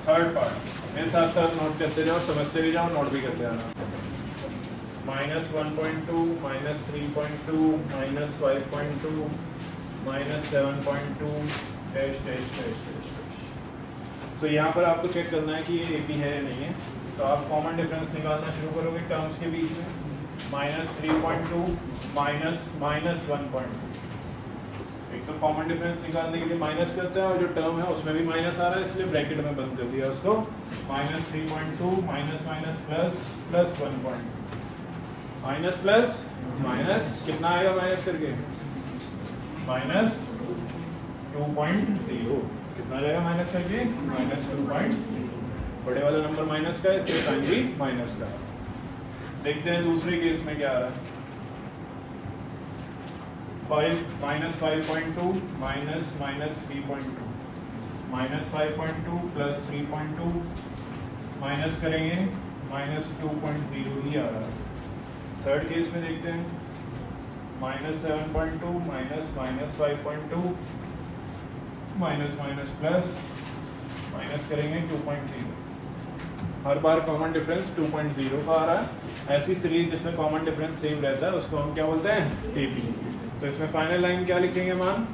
Third part मेरे साथ साथ नोट करते जाओ, समझते भी जाओ, नोट भी करते जाना। -1.2 -3.2 -5.2 -7.2 डैश डैश डैश डैश। सो यहाँ पर आपको चेक करना है कि ये AP है या नहीं है। तो आप कॉमन डिफरेंस निकालना शुरू करोगे टर्म्स के बीच में। -3.2 -1.2, एक तो कॉमन डिफरेंस निकालने के लिए माइनस करते हैं और जो टर्म है उसमें भी माइनस आ रहा है, इसलिए ब्रैकेट में बंद कर दिया उसको। -3.2 minus minus plus plus 1.2 minus plus minus कितना आएगा माइनस करके -2.0 कितना रहेगा माइनस करके -2.0। बड़े वाला नंबर माइनस का है, इसका साइन भी माइनस का है। देखते हैं दूसरे केस में क्या आ रहा है। -5.2 माइनस माइनस 3.2 -5.2 प्लस 3.2 माइनस करेंगे -2.0 ही आ रहा है। थर्ड केस में देखते हैं -7.2 minus minus 5.2 minus minus plus minus करेंगे 2.0। हर बार कॉमन डिफरेंस 2.0 का आ रहा है। ऐसी सीरीज जिसमें कॉमन डिफरेंस सेम रहता है उसको हम क्या बोलते हैं AP। तो इसमें फाइनल लाइन क्या लिखेंगे मान,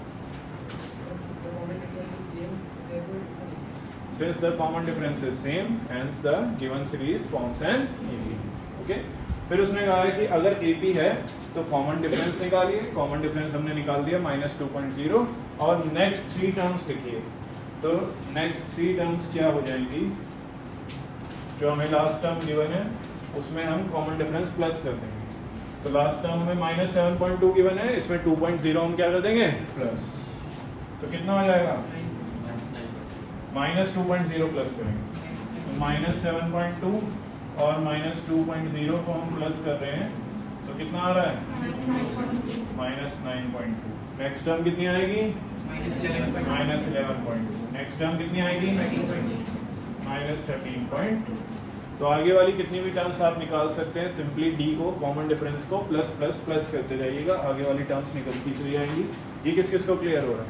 since the common difference is same hence the given series forms an AP। Okay, फिर उसने कहा है कि अगर AP है तो कॉमन डिफरेंस निकालिए। कॉमन डिफरेंस हमने निकाल दिया -2.0 और नेक्स्ट 3 टर्म्स लिखिए। तो नेक्स्ट 3 टर्म्स क्या हो जाएंगी, जो हमें लास्ट टर्म गिवन है उसमें हम कॉमन डिफरेंस प्लस कर देंगे। तो लास्ट टर्म में -7.2 गिवन है, इसमें 2.0 हम क्या कर देंगे प्लस। तो कितना हो जाएगा -2.0 प्लस करेंगे तो -7.2 और -2.0 को हम प्लस कर रहे हैं तो कितना आ रहा है -9.2। नेक्स्ट टर्म कितनी आएगी -11.2। नेक्स्ट टर्म कितनी आएगी -13.2। तो आगे वाली कितनी भी टर्म्स आप निकाल सकते हैं, सिंपली D को कॉमन डिफरेंस को प्लस प्लस प्लस करते जाइएगा, आगे वाली टर्म्स निकलती चली जाएंगी। ये किस किस को क्लियर हो रहा है,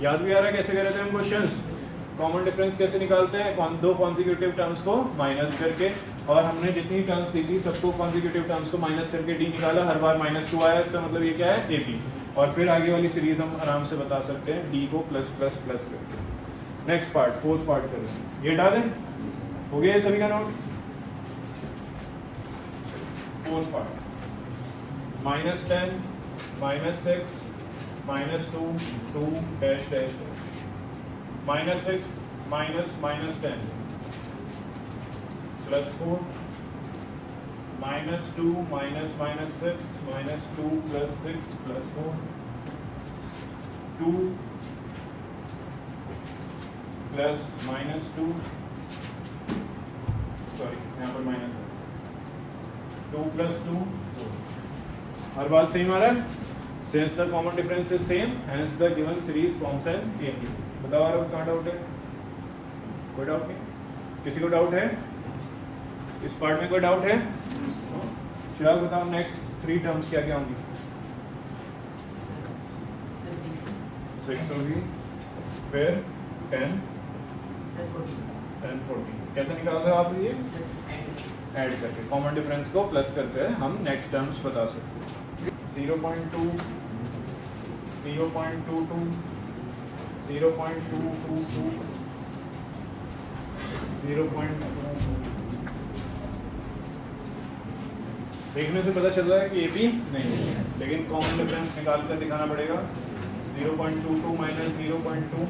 याद भी आ रहा है कैसे करे थे हम क्वेश्चंस। कॉमन डिफरेंस कैसे निकालते हैं, दो कॉन्जिक्यूटिव टर्म्स को माइनस करके, और हमने जितनी टर्म्स ली थी सबको कॉन्जिक्यूटिव टर्म्स को माइनस करके D निकाला, हर बार -2 आया, इसका मतलब ये क्या है AP। और फिर आगे वाली सीरीज हम आराम से बता सकते हैं D को प्लस प्लस प्लस करके। नेक्स्ट पार्ट फोर्थ पार्ट करें, ये डालें, हो गया सभी का note. Fourth part -10 -6 -2 2 dash dash -6 -10 +4 -2 -6 -2 +6 +4 2 plus -2 sorry यहाँ पर माइनस है 2 + 2 हर बात सही मारा है। Since the common difference is same, hence the given series forms an AP। बताओ यार कहाँ डाउट है, कोई डाउट नहीं, किसी को डाउट है इस पार्ट में, कोई डाउट है? चलो बताओ नेक्स्ट 3 टर्म्स क्या क्या होंगी। 6 होगी, फिर 10 14। कैसे निकाल रहे हो आप ये, ऐड करके कॉमन डिफरेंस को प्लस करके हम नेक्स्ट टर्म्स बता सकते हैं। 0.2 0.22 0.222 0.2 देखने से पता चल रहा है कि AP नहीं है, लेकिन कॉमन डिफरेंस निकाल कर दिखाना पड़ेगा। 0.22 माइनस 0.2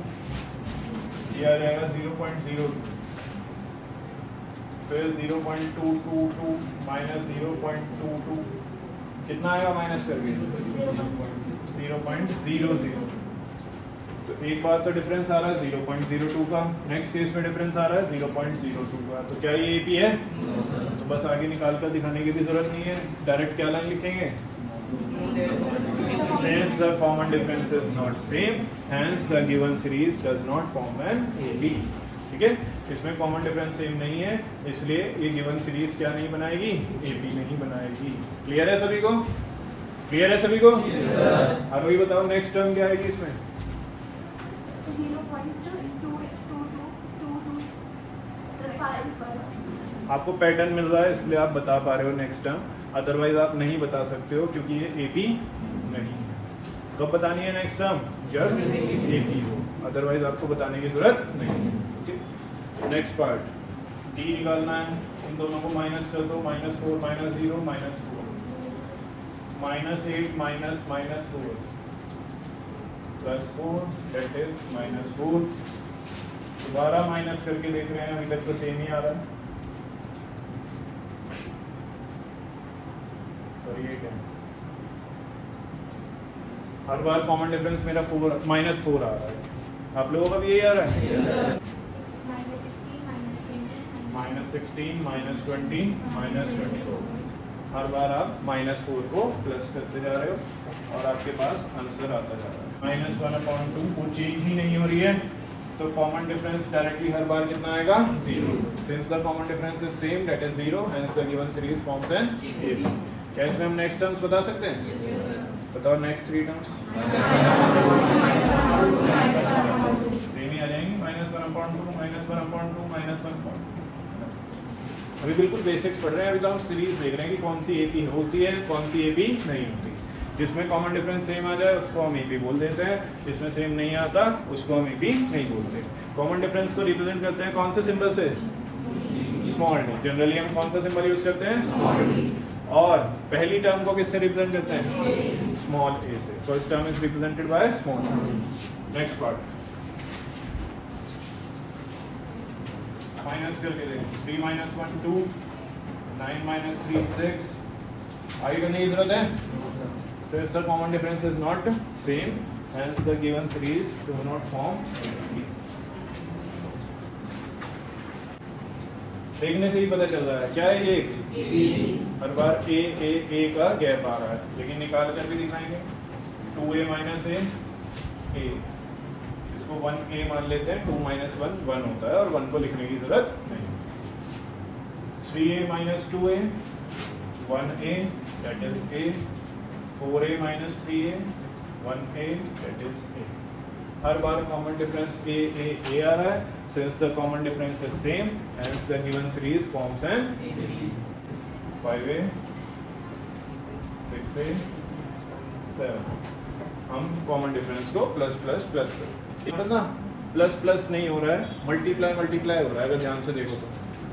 ये आ जाएगा 0.02, फिर 0.222 माइनस 0.22 कितना आएगा माइनस करके 0.00। तो एक बार तो डिफरेंस आ रहा है 0.02 का, नेक्स्ट केस में डिफरेंस आ रहा है 0.02 का। तो क्या ये AP है? तो बस आगे निकाल कर दिखाने की भी जरूरत नहीं है, डायरेक्ट क्या लाइन लिखेंगे, since the common difference is not same hence the given series does not form an AP। ठीक है, इसमें कॉमन डिफरेंस सेम नहीं है, इसलिए ये गिवन सीरीज क्या नहीं बनाएगी, AP नहीं बनाएगी। क्लियर है सभी को? क्लियर है सभी को? और वही बताओ नेक्स्ट टर्म क्या आएगी इसमें, आपको पैटर्न मिल रहा है इसलिए आप बता पा रहे हो नेक्स्ट टर्म, अदरवाइज आप नहीं बता सकते हो क्योंकि ये AP नहीं है। कब बतानी है नेक्स्ट टर्म? जब AP हो, अदरवाइज आपको बताने की जरूरत नहीं है। ओके, नेक्स्ट पार्ट D निकालना है, इन दोनों को माइनस कर दो, -4 -0 -4 -8 -4 +4 दैट इज -4। दोबारा माइनस करके देख रहे हैं, अभी तक तो सेम ही आ रहा है। सॉरी ये क्या, हर बार कॉमन डिफरेंस मेरा -4 आ रहा है, आप लोगों का भी यही आ रहा है? -16 -20 -24, हर बार आप -4 को प्लस करते जा रहे हो और आपके पास आंसर आता जा रहा है। -1/2 वो चेंज ही नहीं हो रही है, तो कॉमन डिफरेंस डायरेक्टली हर बार कितना आएगा? 0। Since the common difference is same that is 0, hence the given series forms an AP। क्या इसमें हम नेक्स्ट टर्म्स बता सकते हैं? बताओ नेक्स्ट 3 टर्म्स। सेम ही आ जाएंगी, -1/2 -1/2 -1/2। अभी बिल्कुल बेसिक्स पढ़ रहे हैं, अभी तो हम सीरीज देख रहे हैं कि कौन सी AP होती है, कौन सी AP नहीं होती। जिसमें कॉमन डिफरेंस सेम आ जाए उसको हम AP बोल देते हैं, जिसमें सेम नहीं आता उसको हम AP नहीं बोलते। कॉमन डिफरेंस को रिप्रेजेंट करते हैं कौन से सिंबल से? Small D. जनरली हम कौन सा सिंबल यूज करते हैं? Small D. और पहली टर्म को किससे रिप्रेजेंट करते हैं? स्मॉल a से। First term is represented by small D. Next part minus करके देखें, 3 - 1 2, 9 - 3 6। आगे करने की जरूरत है? Since the common difference is not same, hence the given series do not form AP। देखने से ही पता चल रहा है क्या है ये? हर बार A का गैप आ रहा है, लेकिन निकाल कर भी दिखाएंगे। 2A - A, इसको 1A मान लेते हैं, 2 - 1 1 होता है और 1 को लिखने की जरूरत नहीं। 3A - 2A 1A that is A, 4A - 3A 1A that is A। Her bar common difference A आ रहा है, since the common difference is same, hence the given series forms an 5A 6A 7। हम common difference को plus plus plus करें ना, plus plus नहीं हो रहा है, मल्टीप्लाई मल्टीप्लाई हो रहा है। अगर ध्यान से देखो तो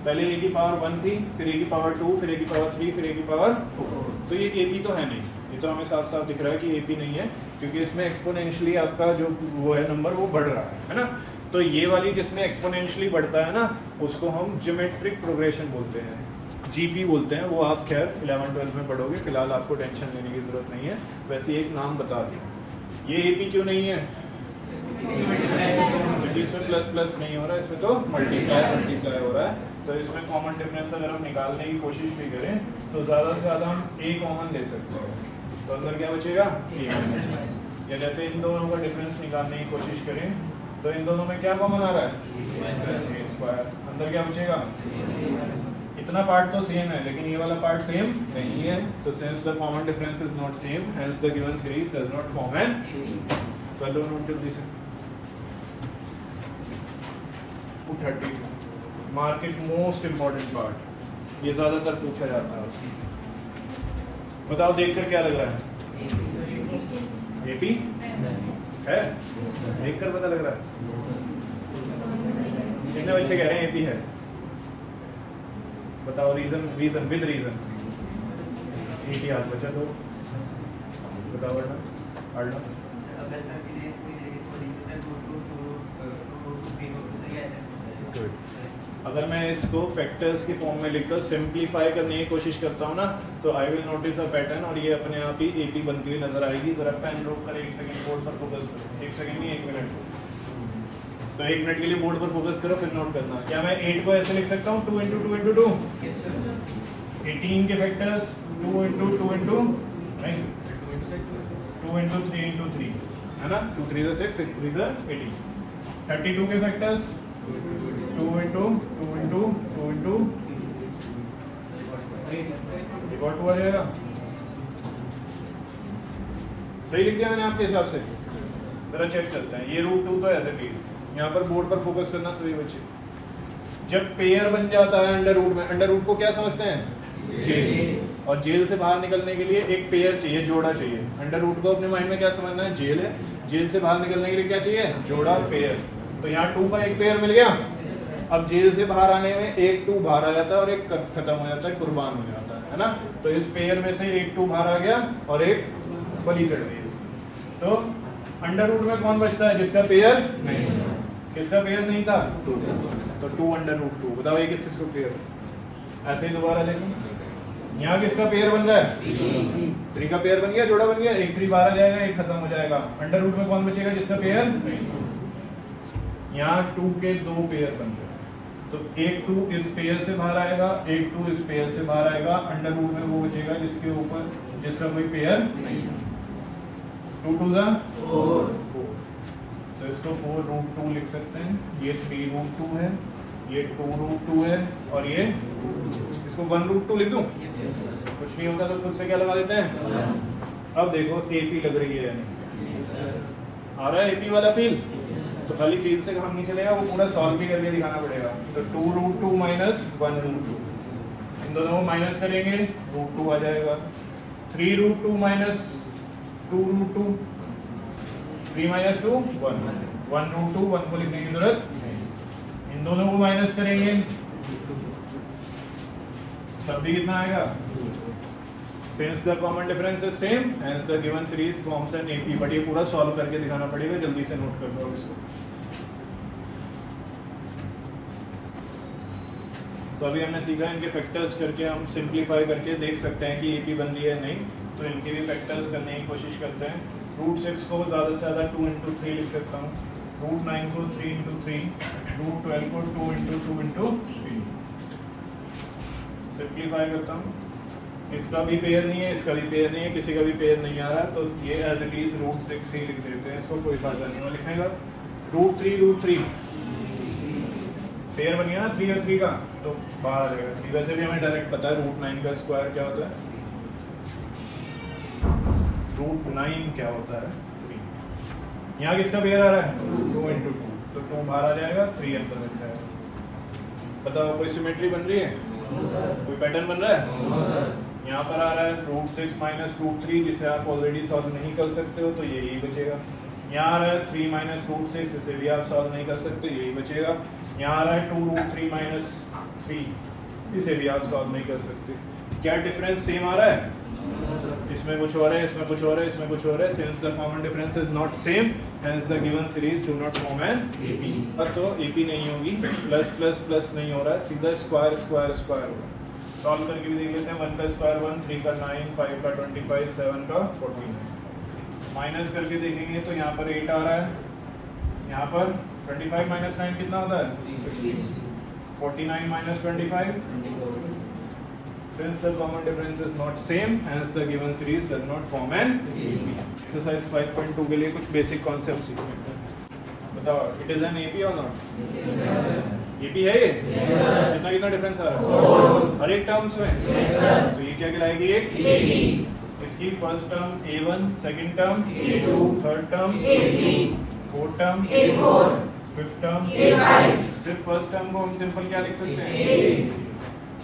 पहले A की पावर 1 थी, फिर A की पावर 2, फिर A की पावर 3, फिर A की पावर 4। तो ये AP तो है नहीं, ये तो हमें साफ साफ दिख रहा है कि AP नहीं है, क्योंकि इसमें एक्सपोनेंशियली आपका जो वो है नंबर वो बढ़ रहा है ना। तो ये वाली जिसमें एक्सपोनेंशियली बढ़ता है ना, उसको हम ज्योमेट्रिक प्रोग्रेशन बोलते हैं, GP बोलते हैं। वो आप खैर 11-12 में पढ़ोगे, फिलहाल आपको टेंशन लेने की ज़रूरत नहीं है, वैसे एक नाम बता दिया। ये AP क्यों नहीं है? क्योंकि इसमें प्लस प्लस नहीं हो रहा है, इसमें तो मल्टीप्लाई मल्टीप्लाई हो रहा है। तो इसमें कॉमन डिफरेंस अगर हम निकालने की कोशिश भी करें तो ज़्यादा से ज़्यादा हम A कॉमन ले सकते हैं, तो अंदर क्या बचेगा? A। या जैसे इन दोनों का डिफरेंस निकालने की कोशिश करें तो इन दोनों में क्या कॉमन आ रहा है? A²। अंदर क्या बचेगा? इतना पार्ट तो सेम है, लेकिन ये वाला पार्ट सेम नहीं है, तो since the common difference is not same, hence the given series does not form an AP। कर लो नोट जल्दी से। 230 मार्केट मोस्ट इम्पोर्टेंट पार्ट, ये ज़्यादातर पूछा जाता है। बताओ देखकर क्या लग रहा है? AP है? देखकर पता लग रहा है? कितने बच्चे कह रहे हैं AP है? बताओ रीजन विद रीजन। एक ही हाथ बचा, दो बताओ। वरना गुड। अगर मैं इसको फैक्टर्स की फॉर्म में लिखकर सिंप्लीफाई करने की कोशिश करता हूँ ना, तो I will notice a pattern, और ये अपने आप ही AP बनती हुई नजर आएगी। जरा पेन रोक कर 1 सेकंड बोर्ड पर फोकस करो। 1 सेकंड नहीं, 1 मिनट। तो 1 मिनट के लिए बोर्ड पर फोकस करो, फिर नोट करना। क्या मैं 8 को ऐसे लिख सकता हूँ 2 × 2 × 2? 18 के फैक्टर्स 2 × 2 × नहीं 2 × 3 × 3 है ना। 2 3 6, 6 3 18। 32 के फैक्टर्स 2 × 2 × 2 × रिकॉर्ड हुआ जाएगा। सही लिख दिया मैंने आपके हिसाब से? जरा चेक करते हैं। ये √2 तो एज इट इज, यहाँ पर बोर्ड पर फोकस करना सभी बच्चे। जब पेयर बन जाता है अंडर रूट में, अंडर रूट को क्या समझते हैं? जेल। और जेल से बाहर निकलने के लिए एक पेयर चाहिए, जोड़ा चाहिए। अंडर रूट को अपने माइंड में क्या समझना है? जेल है। जेल से बाहर निकलने के लिए क्या चाहिए? जोड़ा, पेयर। तो यहाँ 2 का एक पेयर मिल गया। अब जेल से बाहर आने में एक 2 बाहर आ जाता है और एक खत्म हो जाता है, कुर्बान हो जाता है ना। तो इस पेयर में से एक 2 बाहर आ गया और एक बलि चढ़ गई इसकी। तो अंडर रूट में कौन बचता है? जिसका पेयर नहीं था। किसका पेयर नहीं था? 2। तो 2 अंडर रूट 2। बताओ ये किसको पेयर? ऐसे ही दोबारा लेंगे। यहाँ किसका पेयर बन रहा है? 3 का पेयर बन गया, जोड़ा बन गया। एक 3 बाहर आ जाएगा, एक खत्म हो जाएगा। अंडर रूट में कौन बचेगा? जिसका पेयर नहीं। यहाँ 2 के 2 पेयर बन गए। तो एक 2 इस पेयर से बाहर आएगा, एक 2 इस पेयर से बाहर आएगा। अंडर रूट में वो बचेगा जिसके ऊपर जिसका कोई पेयर नहीं। 2 2 जा 4। तो इसको 4 रूट 2 लिख सकते हैं। ये 3 रूट 2 है, ये 2 रूट 2 है और ये इसको 1 रूट 2 लिख दूं? कुछ नहीं होता तो खुद से क्या लगा देते हैं। अब देखो एपी लग रही है यानी आ रहा है एपी वाला फील। तो खाली फील से काम नहीं चलेगा, वो पूरा सॉल्व भी करके दिखाना पड़ेगा। तो 2 रूट 2 माइनस 1 रूट 2, इन दोनों को माइनस करेंगे, रूट 2 आ जाएगा। 3 root 2 minus 2 root 2, 3 minus 2 1, 1 root 2, 1 को लिखने की जरूरत। इन दोनों को माइनस करेंगे तब भी कितना आएगा? Since the common difference is same, hence the given series forms an AP. But ये पूरा सॉल्व करके दिखाना पड़ेगा, जल्दी से नोट कर लो इसको। तो अभी हमने सीखा इनके फैक्टर्स करके हम सिंप्लीफाई करके देख सकते हैं कि AP बन रही है नहीं, तो इनके भी फैक्टर्स करने की कोशिश करते हैं। रूट 6 को ज़्यादा से ज़्यादा 2 इंटू 3 लिख सकता हूँ, रूट 9 को 3 इंटू 3, रूट 12 को 2 इंटू 2 इंटू 3। सिंप्लीफाई करता हूँ। इसका भी पेयर नहीं है, इसका भी पेयर नहीं है, किसी का भी पेयर नहीं आ रहा, तो ये एज इट इज रूट 6 ही लिख देते हैं, इसको कोई फायदा नहीं है लिखने का। रूट 3 पेयर बन गया ना 3 और 3 का, तो बाहर आ जाएगा 3। वैसे भी हमें डायरेक्ट पता है रूट 9 का स्क्वायर क्या होता है, रूट 9 क्या होता है 3। यहाँ किसका पेयर आ रहा है 2 इंटू 2, तो 2 बाहर आ जाएगा, 3 अंदर बच जाएगा। बताओ कोई सिमेट्री बन रही है? कोई पैटर्न बन रहा है? यहाँ पर आ रहा है रूट 6 माइनस रूट 3, जिसे आप ऑलरेडी सॉल्व नहीं कर सकते हो, तो यही बचेगा। यहाँ आ रहा है 3 माइनस रूट 6, इसे भी आप सॉल्व नहीं कर सकते, यही बचेगा। यहाँ आ रहा है 2 रूट 3 माइनस 3, इसे भी आप सॉल्व नहीं कर सकते। क्या डिफरेंस सेम आ रहा है? इसमें कुछ और है, इसमें कुछ और है, इसमें कुछ और है। Since the common difference is not same, hence the given series do not form an AP. तो एपी नहीं होगी, प्लस प्लस प्लस नहीं हो रहा है, सीधा स्क्वायर स्क्वायर स्क्वायर होगा। सॉल्व करके भी देख लेते हैं। 1 का स्क्वायर 1, 3 का 9, 5 का 25, 7 का 49। माइनस करके देखेंगे तो यहाँ पर 8 आ रहा है, यहाँ पर 25 माइनस 9 कितना होता है 49 minus 25। Since the common difference is not same, hence the given series does not form an AP. Exercise 5.2 के लिए कुछ basic concepts सीखने हैं। बताओ, it is an AP or not? Yes, sir. AP है ये? Yes, sir. कितना कितना डिफरेंस आ रहा है? हर एक टर्म्स में? Yes, sir. तो ये क्या कहलाएगी? एक AP. इसकी first term A1, second term A2, third term A3, fourth term A4, fifth term A5। सिर्फ फर्स्ट टर्म को हम सिंपल क्या लिख सकते हैं?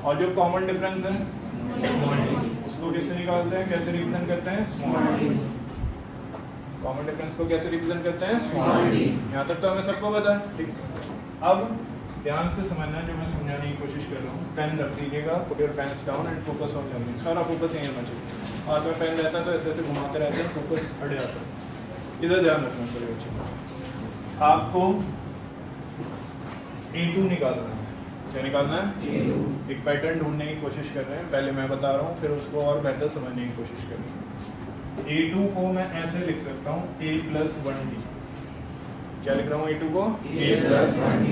और जो कॉमन डिफरेंस है उसको किससे निकालते हैं, कैसे रिप्रेजेंट करते हैं? Small D. कॉमन डिफरेंस को कैसे रिप्रेजेंट करते हैं? Small D. यहाँ तक तो हमें सबको पता है, ठीक। अब ध्यान से समझना जो मैं समझाने की कोशिश कर रहा हूँ। पेन रख लीजिएगा, put your pens down and focus on learning. सारा फोकस यहीं होना चाहिए। हाथ में पेन रहता है तो ऐसे ऐसे घुमाते रहते हैं, फोकस हट जाता है। इधर ध्यान रखना सर बच्चे। आपको A2 निकालना है। क्या निकालना है? एक पैटर्न ढूंढने की कोशिश कर रहे हैं, पहले मैं बता रहा हूँ, फिर उसको और बेहतर समझने की कोशिश कर रहे हैं। A2 को मैं ऐसे लिख सकता हूँ A प्लस 1D। क्या लिख रहा हूँ A2 को? A plus 1D।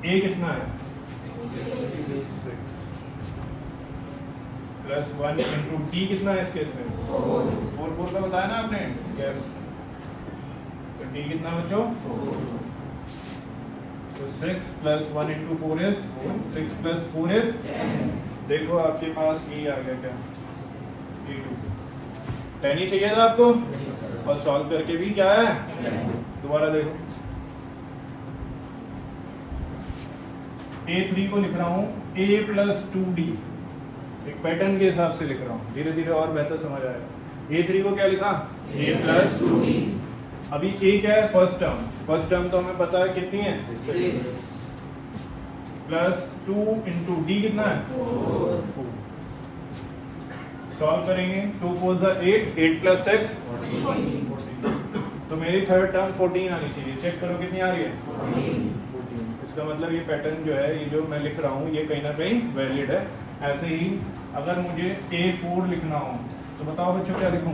A कितना है? 6 प्लस 1 इंटू D कितना है इस केस में? 4 का बताया ना आपने, तो D कितना बच्चों? 4। तो 6 plus 1 into 4 is 4, 6 plus 4 is 10। देखो आपके पास ये आ गया क्या? A2 10 ही चाहिए था आपको, और सॉल्व करके भी क्या है? दोबारा देखो, A3 को लिख रहा हूँ A प्लस 2D, एक पैटर्न के हिसाब से लिख रहा हूँ, धीरे धीरे और बेहतर समझ आएगा। A3 को क्या लिखा? A plus 2D। अभी A क्या है? फर्स्ट टर्म, फर्स्ट टर्म तो हमें पता है कितनी है, प्लस 2 इंटू डी कितना है, 4। सॉल्व करेंगे, 2 4 जा 8, 8 प्लस 6 14। तो मेरी थर्ड टर्म 14 आनी चाहिए। चेक करो कितनी आ रही है, 14। इसका मतलब ये पैटर्न जो है, ये जो मैं लिख रहा हूँ, ये कहीं ना कहीं वैलिड है। ऐसे ही अगर मुझे A4 लिखना हो तो बताओ बच्चों क्या लिखूं?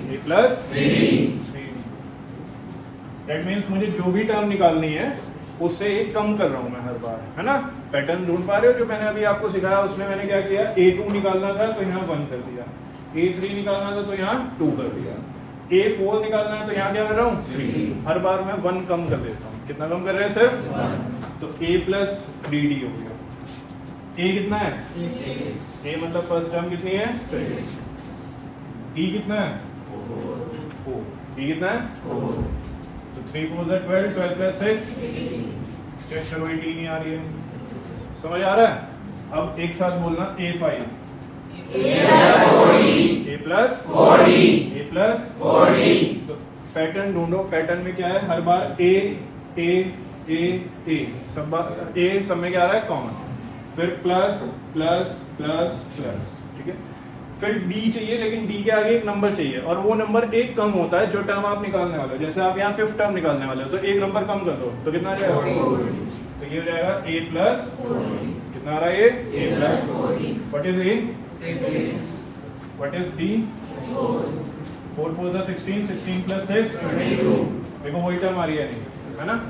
A plus 3D। That means मुझे जो भी टर्म निकालनी है उससे एक कम कर रहा हूं मैं हर बार, है ना। पैटर्न ढूंढ पा रहे हो जो मैंने अभी आपको सिखाया? उसमें मैंने क्या किया, A2 निकालना था तो यहाँ 1 कर दिया, A3 निकालना था तो यहाँ 2 कर दिया, A4 निकालना है तो यहाँ क्या कर रहा हूँ, 3। हर बार मैं 1 कम कर देता हूँ। कितना कम कर रहे हैं? सिर्फ 1। तो A प्लस 3D हो गया। A कितना है? A मतलब फर्स्ट टर्म कितनी है, 6। D कितना है, 4। D कितना है, 4। तो 3 4 जा 12, 12 प्लस 6 चेक करो, 18 आ रही है। समझ आ रहा है? अब एक साथ बोलना, A5 A प्लस 4D। तो पैटर्न ढूंढो, पैटर्न में क्या है, हर बार A सब में क्या आ रहा है, कॉमन। फिर प्लस प्लस प्लस प्लस, ठीक है। फिर D चाहिए, लेकिन D के आगे एक नंबर चाहिए, और वो नंबर एक कम होता है जो टर्म आप निकालने वाले हो। जैसे आप यहाँ 5th टर्म निकालने वाले हो तो एक नंबर कम कर दो तो कितना आ जाएगा, 4। तो ये हो जाएगा A प्लस 4D। कितना आ रहा है ये, A plus 4D। What is A, 6। What is D, 4 4 जा 16, 16 प्लस 6 22। देखो वही टर्म आ रही है ना।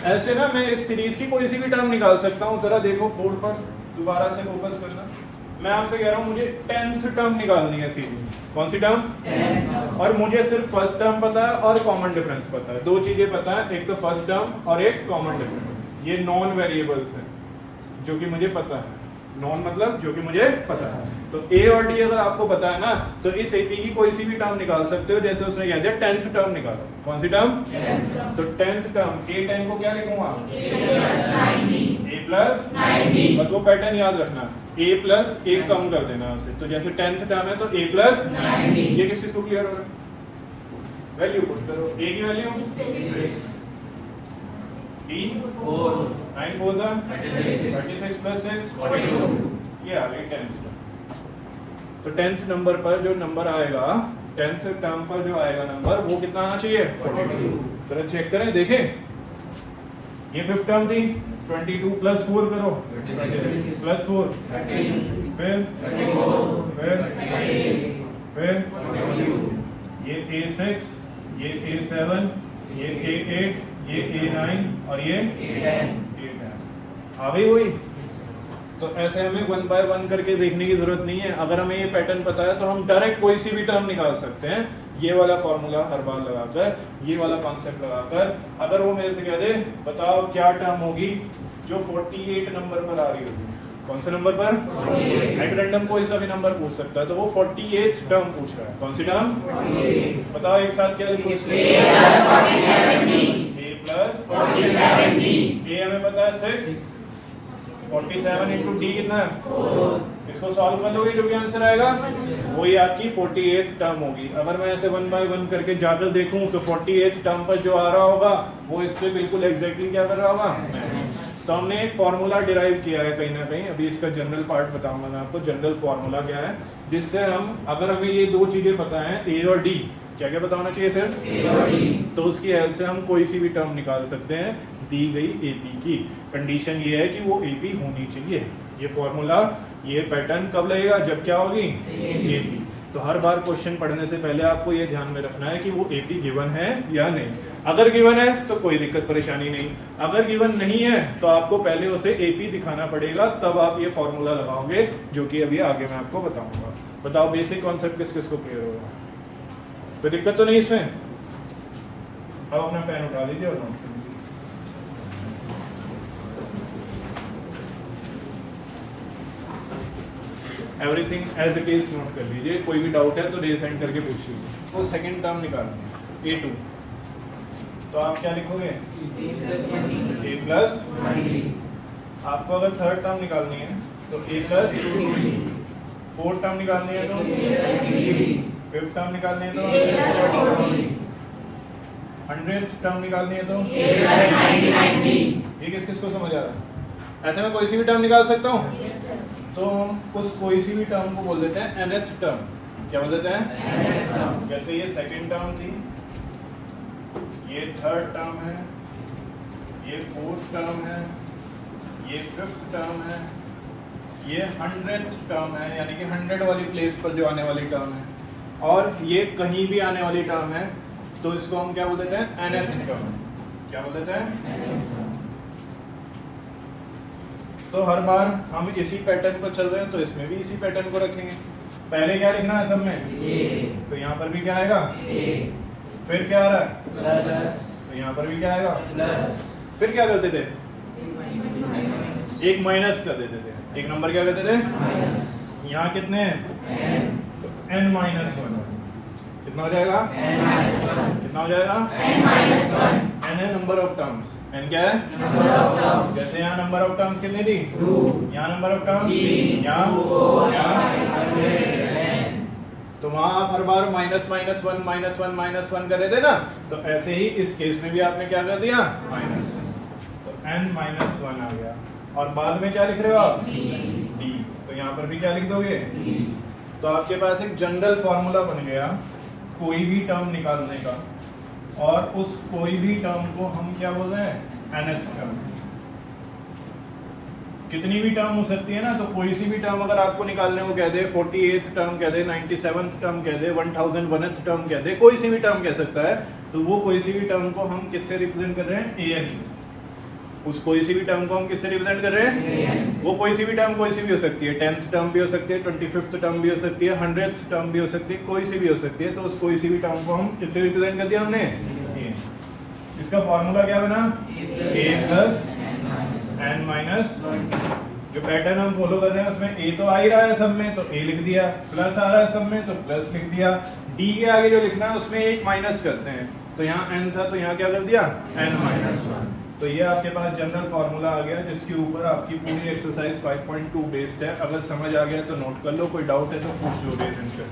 ऐसे ना मैं इस सीरीज की कोई सी भी टर्म निकाल सकता हूँ। जरा देखो बोर्ड पर, दोबारा से फोकस करना। मैं आपसे कह रहा हूँ मुझे 10th टर्म निकालनी है सीरीज में। कौन सी टर्म, 10th। और मुझे सिर्फ फर्स्ट टर्म पता है और कॉमन डिफरेंस पता है। दो चीजें पता है, एक तो फर्स्ट टर्म और एक कॉमन डिफरेंस। ये नॉन वेरिएबल्स हैं जो कि मुझे पता है। नॉन मतलब जो कि मुझे पता है। तो A और D अगर आपको पता है ना, तो इस AP की कोई सी भी टर्म निकाल सकते हो। जैसे उसने कह दिया 10th टर्म निकालो। कौन सी टर्म, 10th टर्म। तो 10th टर्म A10 को क्या लिखूंगा, A प्लस 90। बस वो पैटर्न याद रखना, A प्लस एक कम कर देना उसे। तो जैसे 10th टर्म है तो A प्लस 90। ये किस को क्लियर हो रहा है? वैल्यू पुट करो। A की वैल्यू 6, D 4, 9 4 जा 36 प्लस 6 42। ये आ गई 10th टर्म। तो 10th नंबर पर जो नंबर आएगा, 10th टर्म पर जो आएगा नंबर, वो कितना आना चाहिए, 42। चलो चेक करें, देखें। ये 5th टर्म थी, 22 प्लस 4 करो, 26 प्लस 4 फिर 34 ये A6, ये A7, ये A8, ये A9 और ये A10 आ गई वही। तो ऐसे हमें 1 बाय 1 करके देखने की जरूरत नहीं है। अगर हमें ये पैटर्न पता है तो हम डायरेक्ट कोई सी भी टर्म निकाल सकते हैं। ये वाला फॉर्मूला हर बार लगाकर, ये वाला कॉन्सेप्ट लगाकर। अगर वो मेरे से कह दे बताओ क्या टर्म होगी जो 48 नंबर पर आ रही होगी, कौन से नंबर पर, एट रैंडम कोई सा भी नंबर पूछ सकता है, तो वो 48 टर्म पूछ रहा है। कौन सी टर्म, बताओ एक साथ क्या लिखो इसमें, A प्लस 47D। A हमें पता है 6, 47 इंटू D कितना है 4। इसको सॉल्व कर लोगे जो भी आंसर आएगा वही आपकी 48th टर्म होगी। अगर मैं ऐसे 1 बाय 1 करके जाकर देखूं तो 48th टर्म पर जो आ रहा होगा वो इससे बिल्कुल एग्जैक्टली क्या कर रहा होगा। तो हमने एक फार्मूला डिराइव किया है कहीं ना कहीं। अभी इसका जनरल पार्ट बताऊंगा मैं आपको। जनरल फार्मूला क्या है, जिससे हम, अगर हमें ये दो चीजें पता है, A और D, क्या क्या पता होना चाहिए सर, A और D, तो उसकी हेल्प से हम कोई सी भी टर्म निकाल सकते हैं दी गई AP की। कंडीशन ये है कि वो AP होनी चाहिए। ये फॉर्मूला, ये पैटर्न कब लगेगा, जब क्या होगी, AP। तो हर बार क्वेश्चन पढ़ने से पहले आपको ये ध्यान में रखना है कि वो AP गिवन है या नहीं। अगर गिवन है तो कोई दिक्कत परेशानी नहीं, अगर गिवन नहीं है तो आपको पहले उसे AP दिखाना पड़ेगा, तब आप ये फॉर्मूला लगाओगे, जो कि अभी आगे मैं आपको बताऊंगा। बताओ बेसिक कॉन्सेप्ट किस किस को क्लियर होगा, कोई दिक्कत तो नहीं इसमें। अब अपना पेन उठा लीजिए और नोट कर लीजिए। Everything as it is note कर लीजिए। कोई भी डाउट है तो रेज हैंड करके पूछ लीजिए। तो सेकंड टर्म निकालनी है A2, तो आप क्या लिखोगे, A प्लस 90। आपको अगर थर्ड टर्म निकालनी है तो a प्लस फोर्थ टर्म निकालनी है तो फिफ्थ टर्म निकालनी है तो 100th टर्म निकालनी है तो ये किस किस को समझ आ रहा है? ऐसे में कोई सी भी टर्म निकाल सकता हूँ तो हम उस कोई सी भी टर्म को बोल देते हैं nth टर्म। क्या बोल देते हैं? जैसे ये सेकंड टर्म थी, ये थर्ड टर्म है, ये फोर्थ टर्म है, ये फिफ्थ टर्म है, ये 100th टर्म है यानी कि 100 वाली प्लेस पर जो आने वाली टर्म है, और ये कहीं भी आने वाली टर्म है तो इसको हम क्या बोल देते हैं? nth term. क्या बोल देते हैं? तो हर बार हम इसी पैटर्न पर चल रहे हैं तो इसमें भी इसी पैटर्न को रखेंगे। पहले क्या लिखना है सब में? तो यहाँ पर भी क्या आएगा? फिर क्या आ रहा है? तो यहाँ पर भी क्या आएगा? फिर क्या करते थे? एक माइनस कर देते थे। एक नंबर क्या करते थे? यहाँ कितने हैं? तो n माइनस 1 कितना हो जाएगा? कितना हो जाएगा? n है नंबर ऑफ टर्म्स। n क्या है? जैसे यहाँ नंबर ऑफ टर्म्स कितनी थी? यहाँ नंबर ऑफ टर्म्स यहाँ तो वहाँ आप हर बार माइनस माइनस वन कर रहे थे ना, तो ऐसे ही इस केस में भी आपने क्या कर दिया? माइनस। तो n माइनस 1 आ गया और बाद में क्या लिख रहे हो आप? d। तो यहाँ पर भी क्या लिख दोगे? तो आपके पास एक जनरल फॉर्मूला बन गया कोई भी टर्म निकालने का, और उस कोई भी टर्म को हम क्या बोल रहे हैं? nth term. कितनी भी टर्म हो सकती है ना, तो कोई सी भी टर्म अगर आपको निकालने को कह दे, 48th टर्म कह दे, 97th टर्म कह दे, 1001th टर्म कह दे, कोई सी भी टर्म कह सकता है, तो वो कोई सी भी टर्म को हम किससे रिप्रेजेंट कर रहे हैं? an से। उस कोई सी भी टर्म को हम किससे रिप्रेजेंट कर रहे हैं? वो कोई सी भी टर्म कोई सी भी हो सकती है, 10th टर्म भी हो सकती है, 25th टर्म भी हो सकती है, 100th टर्म भी हो सकती है, कोई सी भी हो सकती है। तो उस कोई सी भी टर्म को हम किससे रिप्रेजेंट कर दिया हमने? इसका फॉर्मूला क्या बना? a plus n minus. जो पैटर्न हम फॉलो कर रहे हैं उसमें a तो आ ही रहा है सब में, तो a लिख दिया, प्लस आ रहा है सब में तो प्लस लिख दिया, d के आगे जो लिखना है उसमें एक माइनस करते हैं, तो यहाँ n था तो यहाँ क्या कर दिया? n minus 1। तो ये आपके पास जनरल फार्मूला आ गया जिसके ऊपर आपकी पूरी एक्सरसाइज 5.2 बेस्ड है। अगर समझ आ गया तो नोट कर लो, कोई डाउट है तो पूछ लो रिवीजन पे।